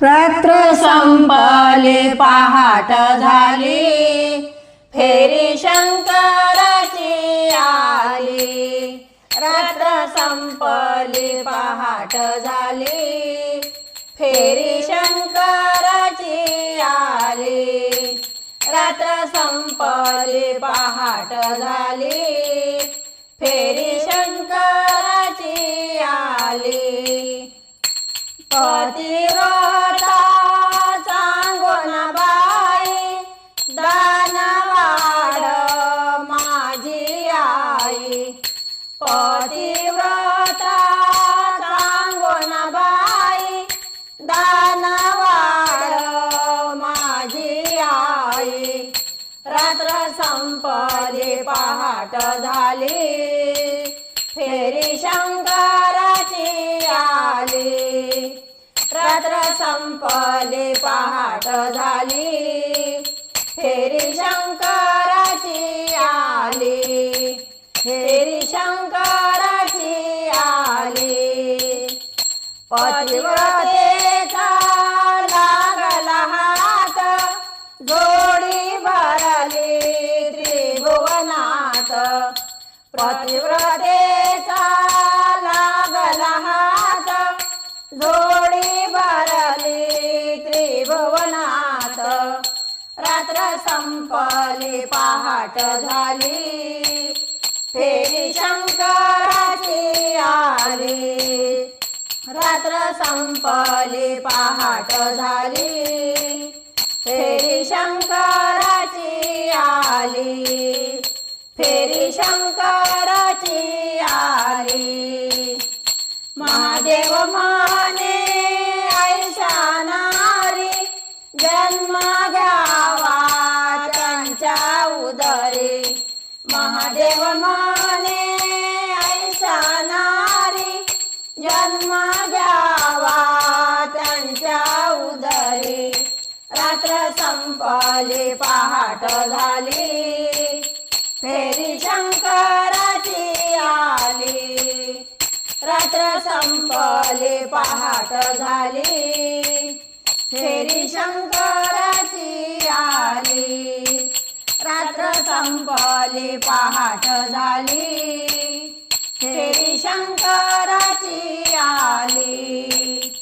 रात्र संपली पहाट झाली, फेरी शंकराची आली। रात्र संपली पहाट झाली, फेरी शंकराची आली। रात्र संपली पहाट झाली, फेरी शंकराची आली। पतिव्रता सांगून बाई, दानवाड माझी आई। पतिव्रता सांगून बाई, दानवाड माझी आई। रात्र संपली पहाट झाली, फेरी शंकराची आली। रात्र संपली पहाट झाली, फेरी शंकराची आली। फेरी शंकराची आली। पतिव्रतेचा लागला हात, जोडी भरली त्रिभुवनात। पतिव्रतेचा लागला हात, जोडी भरली त्रिभुवनात। रात्र संपली पहाट झाली, फेरी शंकराची आली। रात्र संपली पहाट झाली, फेरी शंकराची आली। फेरी शंकराची आली। महादेव माने ऐशा नारी, जन्म घ्यावा त्यांच्या उदरी। महादेव माने ऐशा नारी, जन्म घ्यावा त्यांच्या उदरी। रात्र संपली पहाट झाली, फेरी शंकराची आली। रात्र संपली पहाट झाली, फेरी शंकराची आली। रात्र संपली पहाट झाली, फेरी शंकराची आली।